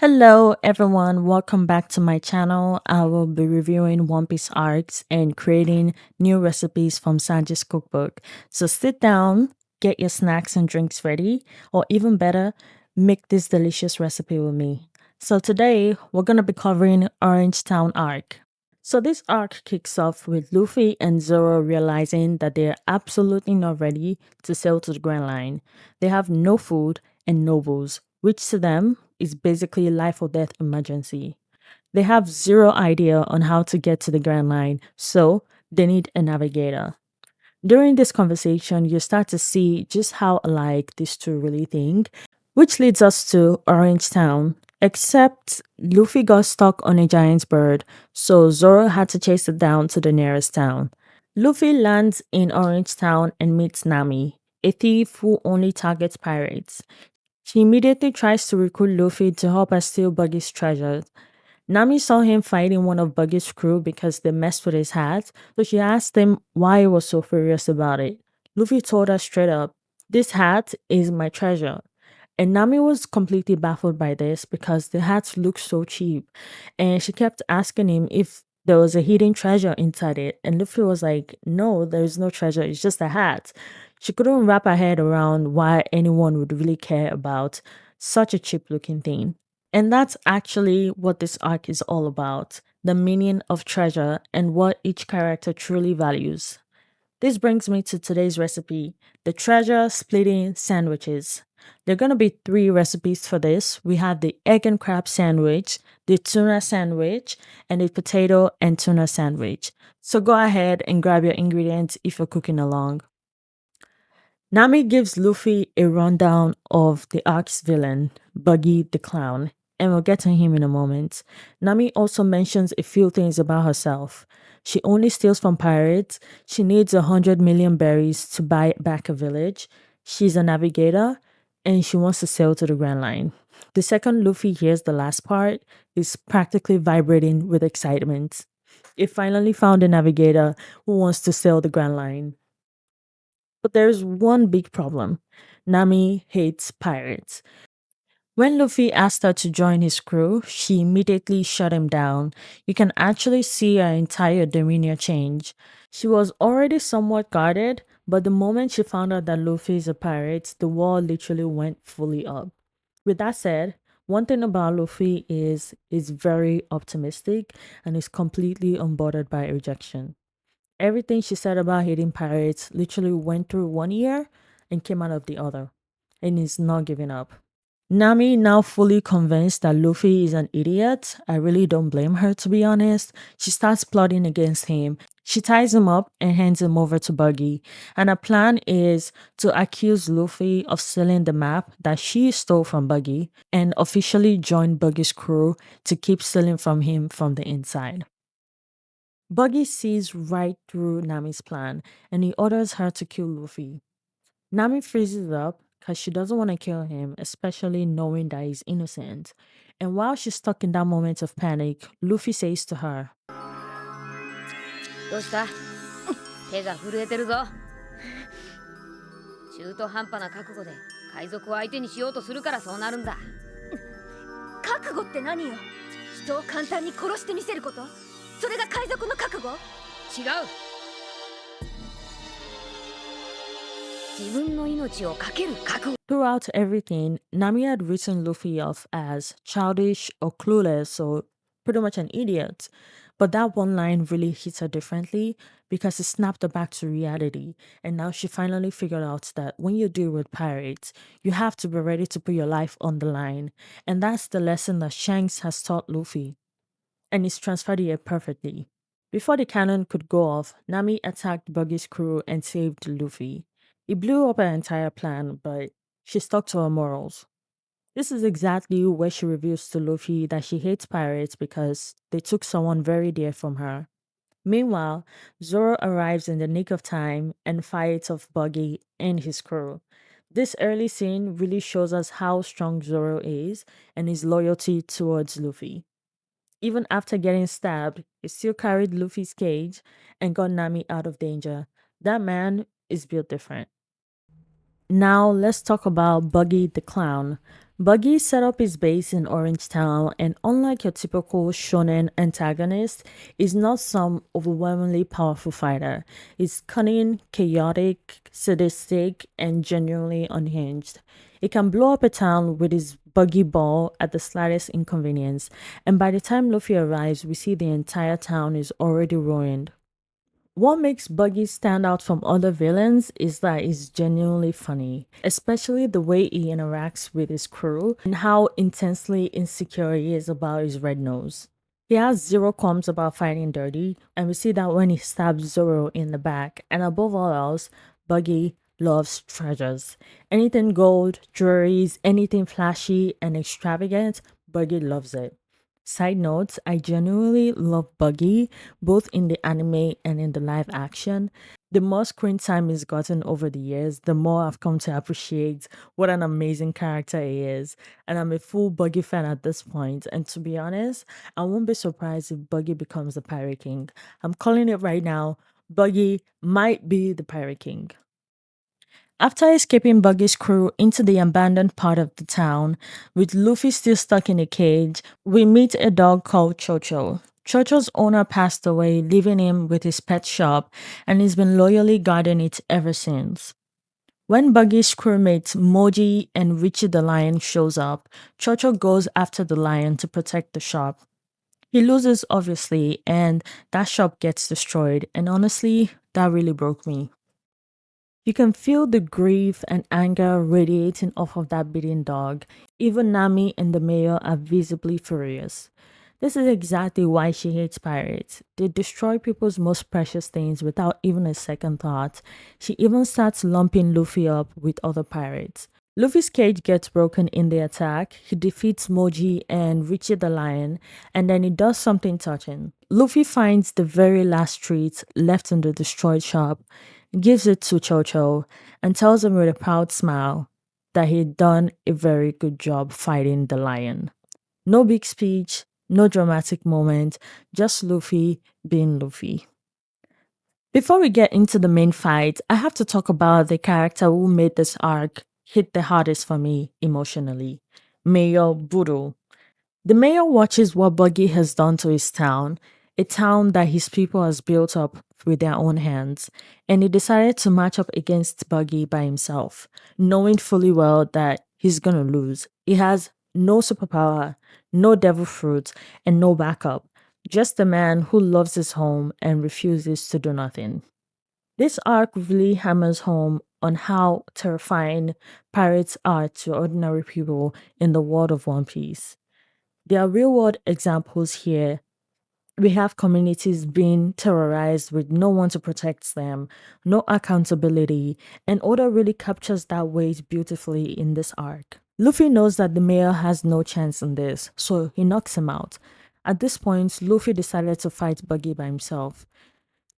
Hello everyone, welcome back to my channel. I will be reviewing One Piece arcs and creating new recipes from Sanji's cookbook. So sit down, get your snacks and drinks ready, or even better, make this delicious recipe with me. So today we're going to be covering Orange Town arc. So this arc kicks off with Luffy and Zoro realizing that they're absolutely not ready to sail to the Grand Line. They have no food and no booze, which to them is basically a life or death emergency. They have zero idea on how to get to the Grand Line, so they need a navigator. During this conversation, you start to see just how alike these two really think, which leads us to Orange Town. Except Luffy got stuck on a giant bird, so Zoro had to chase it down to the nearest town. Luffy lands in Orange Town and meets Nami, a thief who only targets pirates. She immediately tries to recruit Luffy to help her steal Buggy's treasure. Nami saw him fighting one of Buggy's crew because they messed with his hat, so she asked him why he was so furious about it. Luffy told her straight up, "This hat is my treasure." And Nami was completely baffled by this because the hat looked so cheap. And she kept asking him if there was a hidden treasure inside it. And Luffy was like, "No, there is no treasure, it's just a hat." She couldn't wrap her head around why anyone would really care about such a cheap looking thing. And that's actually what this arc is all about, the meaning of treasure and what each character truly values. This brings me to today's recipe, the treasure splitting sandwiches. There are going to be three recipes for this. We have the egg and crab sandwich, the tuna sandwich, and the potato and tuna sandwich. So go ahead and grab your ingredients if you're cooking along. Nami gives Luffy a rundown of the arc's villain, Buggy the Clown, and we'll get to him in a moment. Nami also mentions a few things about herself. She only steals from pirates, she needs 100 million berries to buy back a village, she's a navigator, and she wants to sail to the Grand Line. The second Luffy hears the last part, is practically vibrating with excitement. He finally found a navigator who wants to sail the Grand Line. But there's one big problem. Nami hates pirates. When Luffy asked her to join his crew, she immediately shut him down. You can actually see her entire demeanor change. She was already somewhat guarded, but the moment she found out that Luffy is a pirate, the wall literally went fully up. With that said, one thing about Luffy is very optimistic and is completely unbothered by rejection. Everything she said about hating pirates literally went through one ear and came out of the other, and is not giving up. Nami, now fully convinced that Luffy is an idiot, I really don't blame her to be honest. She starts plotting against him. She ties him up and hands him over to Buggy. And her plan is to accuse Luffy of stealing the map that she stole from Buggy and officially join Buggy's crew to keep stealing from him from the inside. Buggy sees right through Nami's plan and he orders her to kill Luffy. Nami freezes up because she doesn't want to kill him, especially knowing that he's innocent. And while she's stuck in that moment of panic, Luffy says to her, どうした手が震えてるぞ。中途半端な覚悟で海賊を相手にしようとするからそうなるんだ。覚悟って何よ。人を簡単に殺してみせること、それが海賊の覚悟。違う。自分の命をかける覚悟。 Throughout everything, Nami had written Luffy off as childish or clueless or pretty much an idiot. But that one line really hit her differently because it snapped her back to reality. And now she finally figured out that when you deal with pirates, you have to be ready to put your life on the line. And that's the lesson that Shanks has taught Luffy. And it's transferred here perfectly. Before the cannon could go off, Nami attacked Buggy's crew and saved Luffy. It blew up her entire plan, but she stuck to her morals. This is exactly where she reveals to Luffy that she hates pirates because they took someone very dear from her. Meanwhile, Zoro arrives in the nick of time and fights off Buggy and his crew. This early scene really shows us how strong Zoro is and his loyalty towards Luffy. Even after getting stabbed, he still carried Luffy's cage and got Nami out of danger. That man is built different. Now let's talk about Buggy the Clown. Buggy set up his base in Orange Town, and unlike your typical shonen antagonist, is not some overwhelmingly powerful fighter. He's cunning, chaotic, sadistic, and genuinely unhinged. He can blow up a town with his buggy ball at the slightest inconvenience, and by the time Luffy arrives, we see the entire town is already ruined. What makes Buggy stand out from other villains is that he's genuinely funny, especially the way he interacts with his crew and how intensely insecure he is about his red nose. He has zero qualms about fighting dirty, and we see that when he stabs Zoro in the back, and above all else, Buggy loves treasures. Anything gold, jewelries, anything flashy and extravagant, Buggy loves it. Side note, I genuinely love Buggy, both in the anime and in the live action. The more screen time he's gotten over the years, the more I've come to appreciate what an amazing character he is. And I'm a full Buggy fan at this point. And to be honest, I won't be surprised if Buggy becomes the Pirate King. I'm calling it right now. Buggy might be the Pirate King. After escaping Buggy's crew into the abandoned part of the town, with Luffy still stuck in a cage, we meet a dog called Chocho. Chocho's owner passed away, leaving him with his pet shop, and he's been loyally guarding it ever since. When Buggy's crewmates Moji and Richie the lion shows up, Chocho goes after the lion to protect the shop. He loses, obviously, and that shop gets destroyed, and honestly, that really broke me. You can feel the grief and anger radiating off of that beaten dog. Even Nami and the mayor are visibly furious. This is exactly why she hates pirates. They destroy people's most precious things without even a second thought. She even starts lumping Luffy up with other pirates. Luffy's cage gets broken in the attack. He defeats Moji and Richie the lion, and then he does something touching. Luffy finds the very last treat left in the destroyed shop, gives it to Chocho, and tells him with a proud smile that he'd done a very good job fighting the lion. No big speech, no dramatic moment, just Luffy being Luffy. Before we get into the main fight, I have to talk about the character who made this arc hit the hardest for me emotionally, Mayor Buru. The mayor watches what Buggy has done to his town, a town that his people has built up with their own hands, and he decided to match up against Buggy by himself, knowing fully well that he's gonna lose. He has no superpower, no devil fruit, and no backup. Just a man who loves his home and refuses to do nothing. This arc really hammers home on how terrifying pirates are to ordinary people in the world of One Piece. There are real world examples here. We have communities being terrorized with no one to protect them, no accountability, and Oda really captures that weight beautifully in this arc. Luffy knows that the mayor has no chance in this, so he knocks him out. At this point, Luffy decided to fight Buggy by himself,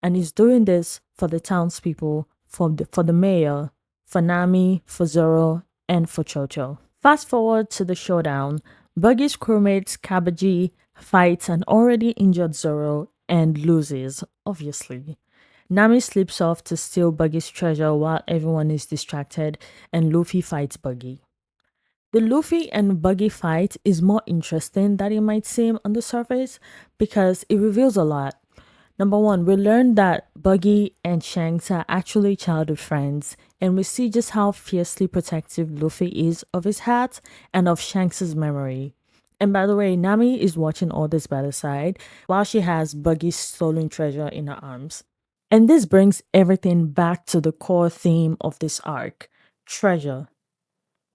and he's doing this for the townspeople, for the mayor, for Nami, for Zoro, and for Chocho. Fast forward to the showdown. Buggy's crewmates Kabaji fights an already injured Zoro and loses, obviously. Nami slips off to steal Buggy's treasure while everyone is distracted, and Luffy fights Buggy. The Luffy and Buggy fight is more interesting than it might seem on the surface because it reveals a lot. Number one, we learned that Buggy and Shanks are actually childhood friends, and we see just how fiercely protective Luffy is of his hat and of Shanks' memory. And by the way, Nami is watching all this by the side while she has Buggy's stolen treasure in her arms. And this brings everything back to the core theme of this arc, treasure.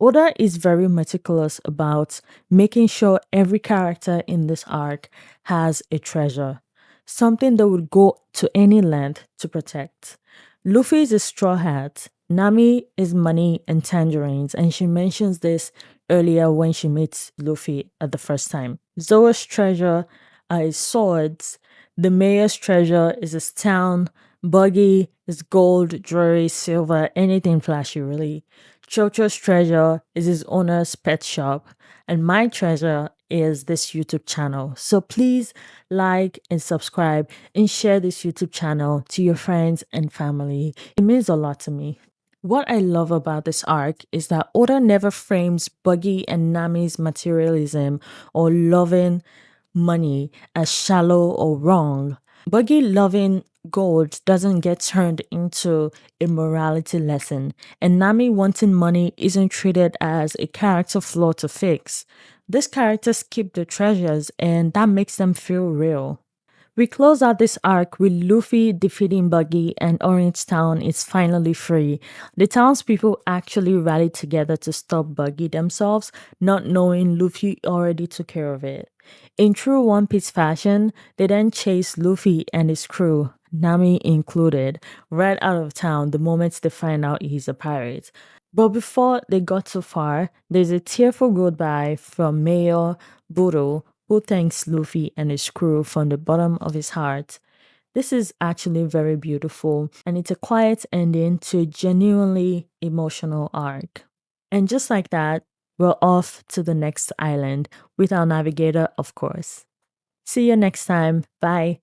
Oda is very meticulous about making sure every character in this arc has a treasure, something they would go to any length to protect. Luffy is a straw hat, Nami is money and tangerines, and she mentions this earlier when she meets Luffy at the first time. Zoro's treasure are his swords, the mayor's treasure is his town, Buggy is gold, jewelry, silver, anything flashy really. Chocho's treasure is his owner's pet shop, and my treasure is this YouTube channel. So please like and subscribe and share this YouTube channel to your friends and family. It means a lot to me. What I love about this arc is that Oda never frames Buggy and Nami's materialism or loving money as shallow or wrong. Buggy loving gold doesn't get turned into a morality lesson, and Nami wanting money isn't treated as a character flaw to fix. These characters keep the treasures, and that makes them feel real. We close out this arc with Luffy defeating Buggy and Orange Town is finally free. The townspeople actually rallied together to stop Buggy themselves, not knowing Luffy already took care of it. In true One Piece fashion, they then chase Luffy and his crew, Nami included, right out of town the moment they find out he's a pirate. But before they got too far, there's a tearful goodbye from Mayor Buro, who thanks Luffy and his crew from the bottom of his heart. This is actually very beautiful, and it's a quiet ending to a genuinely emotional arc. And just like that, we're off to the next island with our navigator, of course. See you next time. Bye.